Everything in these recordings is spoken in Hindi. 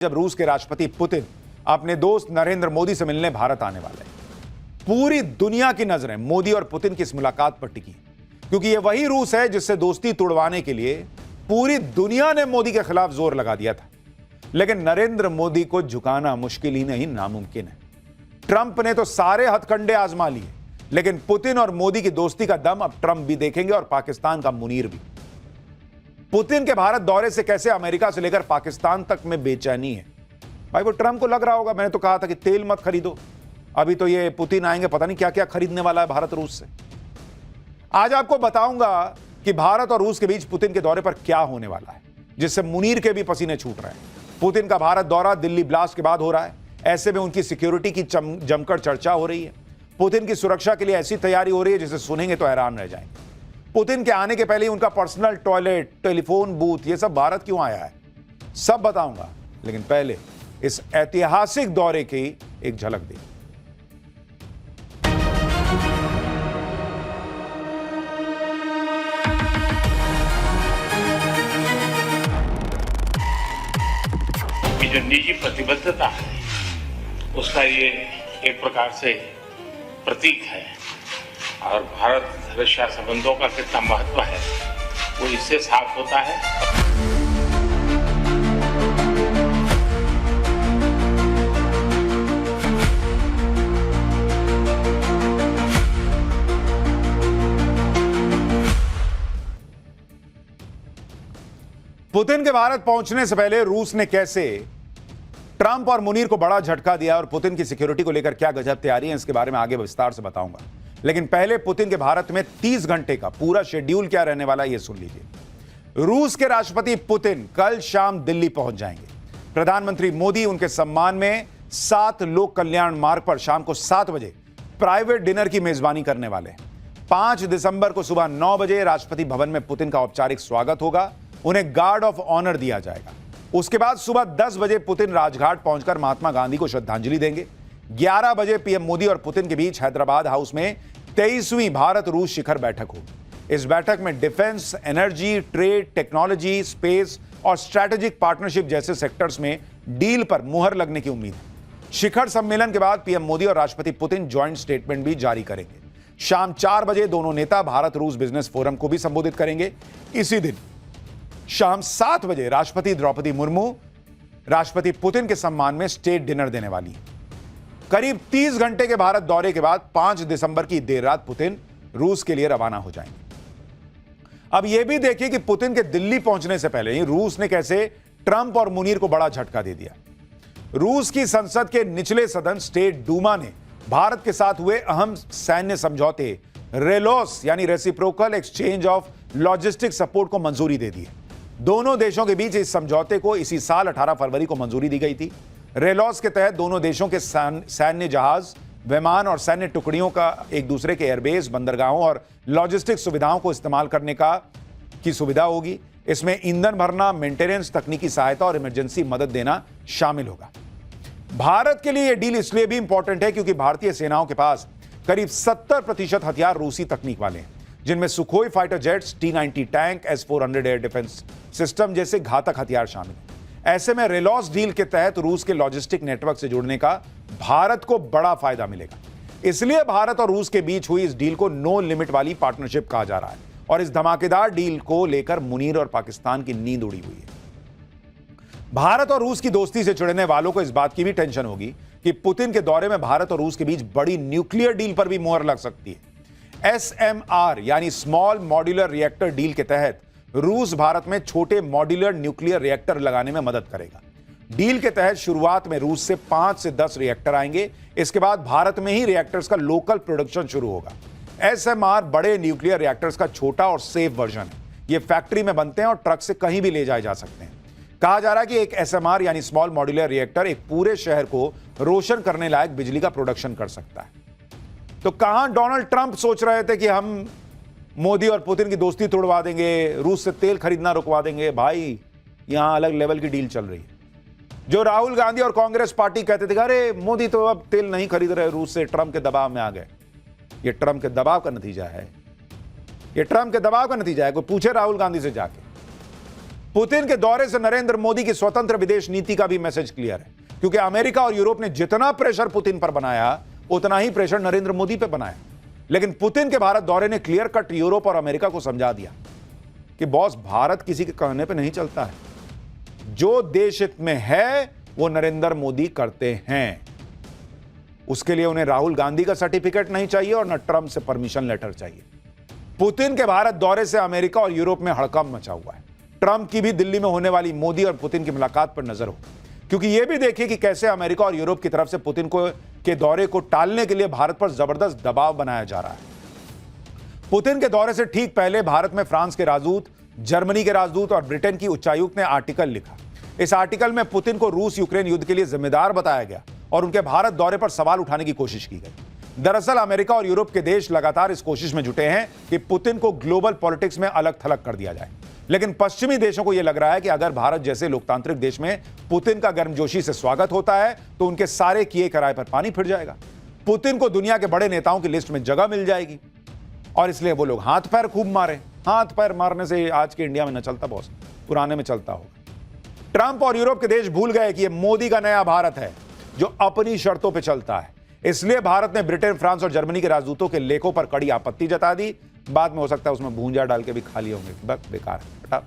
जब रूस के राष्ट्रपति पुतिन अपने दोस्त नरेंद्र मोदी से मिलने भारत आने वाले हैं। पूरी दुनिया की नजरें मोदी और पुतिन की इस मुलाकात पर टिकी, क्योंकि यह वही रूस है जिससे दोस्ती तोड़वाने के लिए पूरी दुनिया ने मोदी के खिलाफ जोर लगा दिया था। लेकिन नरेंद्र मोदी को झुकाना मुश्किल ही नहीं, नामुमकिन है। ट्रंप ने तो सारे हथकंडे आजमा लिए, लेकिन पुतिन और मोदी की दोस्ती का दम अब ट्रंप भी देखेंगे और पाकिस्तान का मुनीर भी। पुतिन के भारत दौरे से कैसे अमेरिका से लेकर पाकिस्तान तक में बेचैनी है। भाई वो ट्रंप को लग रहा होगा, मैंने तो कहा था कि तेल मत खरीदो, अभी तो ये पुतिन आएंगे, पता नहीं क्या क्या खरीदने वाला है भारत रूस से। आज आपको बताऊंगा कि भारत और रूस के बीच पुतिन के दौरे पर क्या होने वाला है, जिससे मुनीर के भी पसीने छूट रहे हैं। पुतिन का भारत दौरा दिल्ली ब्लास्ट के बाद हो रहा है, ऐसे में उनकी सिक्योरिटी की जमकर चर्चा हो रही है। पुतिन की सुरक्षा के लिए ऐसी तैयारी हो रही है जिसे सुनेंगे तो हैरान रह जाएंगे। पुतिन के आने के पहले ही उनका पर्सनल टॉयलेट, टेलीफोन बूथ, ये सब भारत क्यों आया है, सब बताऊंगा। लेकिन पहले इस ऐतिहासिक दौरे की एक झलक दी। जो निजी प्रतिबद्धता है उसका ये एक प्रकार से प्रतीक है, और भारत रशिया संबंधों का कितना महत्व है वो इससे साफ होता है। पुतिन के भारत पहुंचने से पहले रूस ने कैसे ट्रंप और मुनीर को बड़ा झटका दिया और पुतिन की सिक्योरिटी को लेकर क्या गजब तैयारी है, इसके बारे में आगे विस्तार से बताऊंगा। लेकिन पहले पुतिन के भारत में 30 घंटे का पूरा शेड्यूल क्या रहने वाला है, यह सुन लीजिए। रूस के राष्ट्रपति पुतिन कल शाम दिल्ली पहुंच जाएंगे। प्रधानमंत्री मोदी उनके सम्मान में 7 लोक कल्याण मार्ग पर शाम को 7 बजे प्राइवेट डिनर की मेजबानी करने वाले हैं। 5 दिसंबर को सुबह 9 बजे राष्ट्रपति भवन में पुतिन का औपचारिक स्वागत होगा, उन्हें गार्ड ऑफ ऑनर दिया जाएगा। उसके बाद सुबह 10 बजे पुतिन राजघाट पहुंचकर महात्मा गांधी को श्रद्धांजलि देंगे। 11 बजे पीएम मोदी और पुतिन के बीच हैदराबाद हाउस में 23वीं भारत रूस शिखर बैठक होगी। इस बैठक में defence, energy, trade, technology, space और स्ट्रैटेजिक पार्टनरशिप जैसे सेक्टर्स में डील पर मुहर लगने की उम्मीद है। शिखर सम्मेलन के बाद पीएम मोदी और राष्ट्रपति पुतिन ज्वाइंट स्टेटमेंट भी जारी करेंगे। शाम 4 बजे दोनों नेता भारत रूस बिजनेस फोरम को भी संबोधित करेंगे। इसी दिन शाम 7 बजे राष्ट्रपति द्रौपदी मुर्मू राष्ट्रपति पुतिन के सम्मान में स्टेट डिनर देने वाली है। करीब 30 घंटे के भारत दौरे के बाद 5 दिसंबर की देर रात पुतिन रूस के लिए रवाना हो जाएंगे। अब यह भी देखिए कि पुतिन के दिल्ली पहुंचने से पहले ही रूस ने कैसे ट्रंप और मुनीर को बड़ा झटका दे दिया। रूस की संसद के निचले सदन स्टेट डूमा ने भारत के साथ हुए अहम सैन्य समझौते रेलोस यानी reciprocal exchange of logistic support को मंजूरी दे दी है। दोनों देशों के बीच इस समझौते को इसी साल 18 फरवरी को मंजूरी दी गई थी। रेलॉस के तहत दोनों देशों के सैन्य जहाज, विमान और सैन्य टुकड़ियों का एक दूसरे के एयरबेस, बंदरगाहों और लॉजिस्टिक सुविधाओं को इस्तेमाल करने की सुविधा होगी। इसमें ईंधन भरना, मेंटेनेंस, तकनीकी सहायता और इमरजेंसी मदद देना शामिल होगा। भारत के लिए यह डील इसलिए भी इंपॉर्टेंट है क्योंकि भारतीय सेनाओं के पास करीब 70% हथियार रूसी तकनीक वाले हैं, जिनमें Sukhoi fighter jets, T-90 tank, S-400 air defence system जैसे घातक हथियार शामिल हैं। ऐसे में रेलॉस डील के तहत रूस के लॉजिस्टिक नेटवर्क से जुड़ने का भारत को बड़ा फायदा मिलेगा। इसलिए भारत और रूस के बीच हुई इस डील को नो लिमिट वाली पार्टनरशिप कहा जा रहा है, और इस धमाकेदार डील को लेकर मुनीर और पाकिस्तान की नींद उड़ी हुई है। भारत और रूस की दोस्ती से जुड़ने वालों को इस बात की भी टेंशन होगी कि पुतिन के दौरे में भारत और रूस के बीच बड़ी न्यूक्लियर डील पर भी मुहर लग सकती है। SMR यानी स्मॉल मॉड्यूलर रिएक्टर डील के तहत रूस भारत में छोटे मॉड्यूलर न्यूक्लियर रिएक्टर लगाने में मदद करेगा। डील के तहत शुरुआत में रूस से 5 से 10 रिएक्टर आएंगे। इसके बाद भारत में ही रिएक्टर्स का लोकल प्रोडक्शन शुरू होगा। SMR बड़े न्यूक्लियर रिएक्टर्स का छोटा और सेफ वर्जन है। ये फैक्ट्री में बनते हैं और ट्रक से कहीं भी ले जाए जा सकते हैं। कहा जा रहा है कि एक SMR यानी स्मॉल मॉड्यूलर रिएक्टर एक पूरे शहर को रोशन करने लायक बिजली का प्रोडक्शन कर सकता है। तो कहां डोनाल्ड ट्रंप सोच रहे थे कि हम मोदी और पुतिन की दोस्ती तोड़वा देंगे, रूस से तेल खरीदना रुकवा देंगे। भाई यहां अलग लेवल की डील चल रही है। जो राहुल गांधी और कांग्रेस पार्टी कहते थे अरे मोदी तो अब तेल नहीं खरीद रहे रूस से, ट्रंप के दबाव में आ गए। ये ट्रंप के दबाव का नतीजा है। ये ट्रंप के दबाव का नतीजा है। कोई पूछे राहुल गांधी से जाके, पुतिन के दौरे से नरेंद्र मोदी की स्वतंत्र विदेश नीति का भी मैसेज क्लियर है, क्योंकि अमेरिका और यूरोप ने जितना प्रेशर पुतिन पर बनाया उतना ही प्रेशर नरेंद्र मोदी पर बनाया। लेकिन पुतिन के भारत दौरे ने क्लियर कट यूरोप और अमेरिका को समझा दिया कि बॉस, भारत किसी के कहने पे नहीं चलता है, जो देश हित में है वो नरेंद्र मोदी करते हैं। उसके लिए उन्हें राहुल गांधी का सर्टिफिकेट नहीं चाहिए और न ट्रंप से परमिशन लेटर चाहिए। पुतिन के भारत दौरे से अमेरिका और यूरोप में हड़कंप मचा हुआ है। ट्रंप की भी दिल्ली में होने वाली मोदी और पुतिन की मुलाकात पर नजर हो, क्योंकि यह भी देखिए कि कैसे अमेरिका और यूरोप की तरफ से पुतिन के दौरे को टालने के लिए भारत पर जबरदस्त दबाव बनाया जा रहा है। पुतिन के दौरे से ठीक पहले भारत में फ्रांस के राजदूत, जर्मनी के राजदूत और ब्रिटेन की उच्चायुक्त ने आर्टिकल लिखा। इस आर्टिकल में पुतिन को रूस यूक्रेन युद्ध के लिए जिम्मेदार बताया गया और उनके भारत दौरे पर सवाल उठाने की कोशिश की गई। दरअसल अमेरिका और यूरोप के देश लगातार इस कोशिश में जुटे हैं कि पुतिन को ग्लोबल पॉलिटिक्स में अलग थलग कर दिया जाए। लेकिन पश्चिमी देशों को यह लग रहा है कि अगर भारत जैसे लोकतांत्रिक देश में पुतिन का गर्मजोशी से स्वागत होता है तो उनके सारे किए कराए पर पानी फिर जाएगा। पुतिन को दुनिया के बड़े नेताओं की लिस्ट में जगह मिल जाएगी और इसलिए वो लोग हाथ पैर खूब मारे। हाथ पैर मारने से आज के इंडिया में न चलता बॉस, पुराने में चलता होगा। ट्रंप और यूरोप के देश भूल गए कि यह मोदी का नया भारत है जो अपनी शर्तों पर चलता है। इसलिए भारत ने ब्रिटेन, फ्रांस और जर्मनी के राजदूतों के लेखों पर कड़ी आपत्ति जता दी। बाद में हो सकता है उसमें भूंजा डाल के भी खा लिए होंगे, बस बेकार है।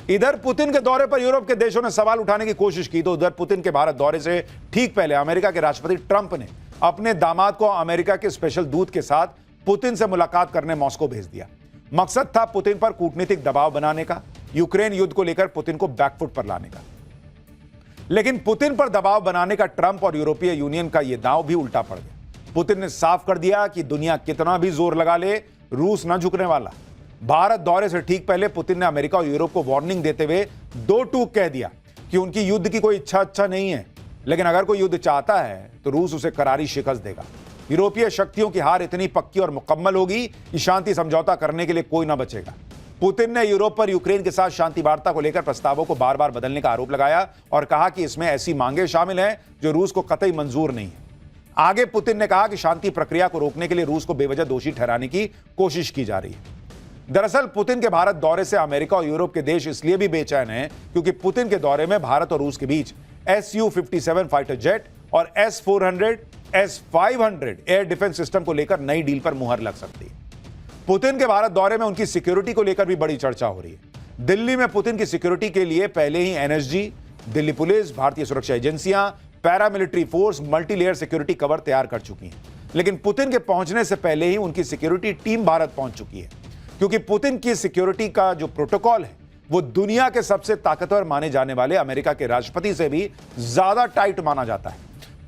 इधर पुतिन के दौरे पर यूरोप के देशों ने सवाल उठाने की कोशिश की तो उधर पुतिन के भारत दौरे से ठीक पहले अमेरिका के राष्ट्रपति ट्रंप ने अपने दामाद को अमेरिका के स्पेशल दूत के साथ पुतिन से मुलाकात करने मॉस्को भेज दिया। मकसद था पुतिन पर कूटनीतिक दबाव बनाने का, यूक्रेन युद्ध को लेकर पुतिन को बैकफुट पर लाने का। लेकिन पुतिन पर दबाव बनाने का ट्रंप और यूरोपीय यूनियन का यह दांव भी उल्टा पड़ गया। पुतिन ने साफ कर दिया कि दुनिया कितना भी जोर लगा ले, रूस न झुकने वाला। भारत दौरे से ठीक पहले पुतिन ने अमेरिका और यूरोप को वार्निंग देते हुए दो टूक कह दिया कि उनकी युद्ध की कोई इच्छा नहीं है, लेकिन अगर कोई युद्ध चाहता है तो रूस उसे करारी शिकस्त देगा। यूरोपीय शक्तियों की हार इतनी पक्की और मुकम्मल होगी कि शांति समझौता करने के लिए कोई न बचेगा। पुतिन ने यूरोप पर यूक्रेन के साथ शांति वार्ता को लेकर प्रस्तावों को बार बार बदलने का आरोप लगाया और कहा कि इसमें ऐसी मांगे शामिल हैं जो रूस को कतई मंजूर नहीं है। आगे पुतिन ने कहा कि शांति प्रक्रिया को रोकने के लिए रूस को बेवजह दोषी ठहराने की कोशिश की जा रही है। दरअसल पुतिन के भारत दौरे से अमेरिका और यूरोप के देश इसलिए भी बेचैन हैं क्योंकि पुतिन के दौरे में भारत और रूस के बीच Su-57 फाइटर जेट और S-400, S-500 air defence system को लेकर नई डील पर मुहर लग सकती है। पुतिन के भारत दौरे में उनकी सिक्योरिटी को लेकर भी बड़ी चर्चा हो रही है। दिल्ली में पुतिन की सिक्योरिटी के लिए पहले ही NSG, दिल्ली पुलिस, भारतीय सुरक्षा एजेंसियां, paramilitary force multi layer security cover तैयार कर चुकी हैं। लेकिन पुतिन के पहुंचने से पहले ही उनकी सिक्योरिटी टीम भारत पहुंच चुकी है, क्योंकि पुतिन की सिक्योरिटी का जो प्रोटोकॉल है वो दुनिया के सबसे ताकतवर माने जाने वाले अमेरिका के राष्ट्रपति से भी ज्यादा टाइट माना जाता है।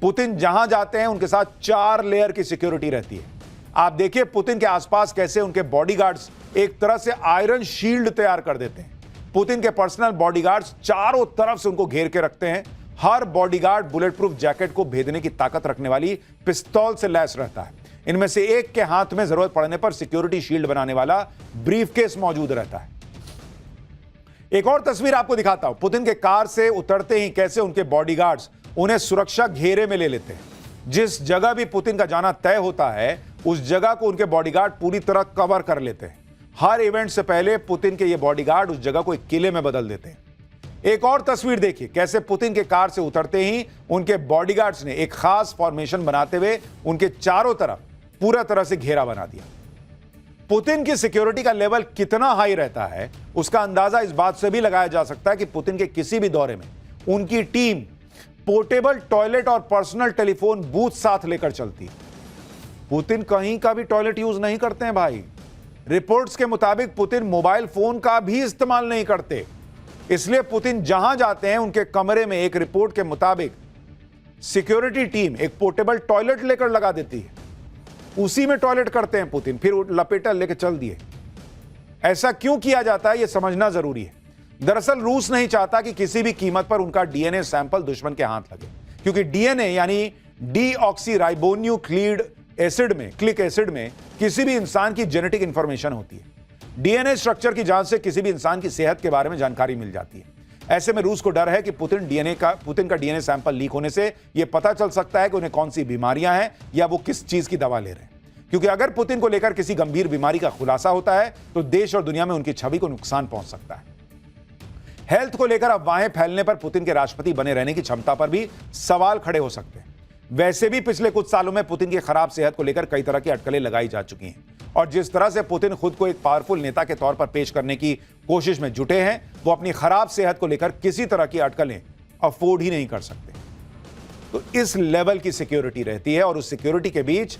पुतिन जहां जाते हैं उनके साथ 4 लेयर की सिक्योरिटी रहती है। आप देखिए पुतिन के आसपास कैसे उनके बॉडीगार्ड्स एक तरह से आयरन शील्ड तैयार कर देते हैं। पुतिन के पर्सनल बॉडीगार्ड्स चारों तरफ से उनको घेर के रखते हैं। हर बॉडीगार्ड बुलेट प्रूफ जैकेट को भेदने की ताकत रखने वाली पिस्तौल से लैस रहता है। इनमें से एक के हाथ में जरूरत पड़ने पर सिक्योरिटी शील्ड बनाने वाला ब्रीफकेस मौजूद रहता है। एक और तस्वीर आपको दिखाता हूं। पुतिन के कार से उतरते ही कैसे उनके बॉडीगार्ड्स उन्हें सुरक्षा घेरे में ले लेते हैं। जिस जगह भी पुतिन का जाना तय होता है उस जगह को उनके बॉडीगार्ड पूरी तरह कवर कर लेते हैं। हर इवेंट से पहले पुतिन के ये बॉडीगार्ड उस जगह को एक किले में बदल देते हैं। एक और तस्वीर देखिए कैसे पुतिन के कार से उतरते ही उनके बॉडीगार्ड्स ने एक खास फॉर्मेशन बनाते हुए उनके चारों तरफ पूरा तरह से घेरा बना दिया। पुतिन की सिक्योरिटी का लेवल कितना हाई रहता है उसका अंदाजा इस बात से भी लगाया जा सकता है कि पुतिन के किसी भी दौरे में उनकी टीम पोर्टेबल टॉयलेट और पर्सनल टेलीफोन बूथ साथ लेकर चलती है। पुतिन कहीं का भी टॉयलेट यूज नहीं करते हैं भाई। रिपोर्ट्स के मुताबिक पुतिन मोबाइल फोन का भी इस्तेमाल नहीं करते। इसलिए पुतिन जहां जाते हैं उनके कमरे में एक रिपोर्ट के मुताबिक सिक्योरिटी टीम एक पोर्टेबल टॉयलेट लेकर लगा देती है। उसी में टॉयलेट करते हैं पुतिन, फिर लपेटा लेकर चल दिए। ऐसा क्यों किया जाता है यह समझना जरूरी है। दरअसल रूस नहीं चाहता कि किसी भी कीमत पर उनका डीएनए सैंपल दुश्मन के हाथ लगे, क्योंकि डीएनए यानी डीऑक्सीराइबोन्यूक्लिक एसिड में किसी भी इंसान की जेनेटिक इंफॉर्मेशन होती है। डीएनए स्ट्रक्चर की जांच से किसी भी इंसान की सेहत के बारे में जानकारी मिल जाती है। ऐसे में रूस को डर है कि पुतिन का डीएनए सैंपल लीक होने से यह पता चल सकता है कि उन्हें कौन सी बीमारियां हैं या वो किस चीज की दवा ले रहे हैं। क्योंकि अगर पुतिन को लेकर किसी गंभीर बीमारी का खुलासा होता है तो देश और दुनिया में उनकी छवि को नुकसान पहुंच सकता है। हेल्थ को लेकर अफवाहें फैलने पर पुतिन के राष्ट्रपति बने रहने की क्षमता पर भी सवाल खड़े हो सकते हैं। वैसे भी पिछले कुछ सालों में पुतिन की खराब सेहत को लेकर कई तरह की अटकलें लगाई जा चुकी हैं और जिस तरह से पुतिन खुद को एक पावरफुल नेता के तौर पर पेश करने की कोशिश में जुटे हैं, वो अपनी खराब सेहत को लेकर किसी तरह की अटकलें अफोर्ड ही नहीं कर सकते। तो इस लेवल की सिक्योरिटी रहती है और उस सिक्योरिटी के बीच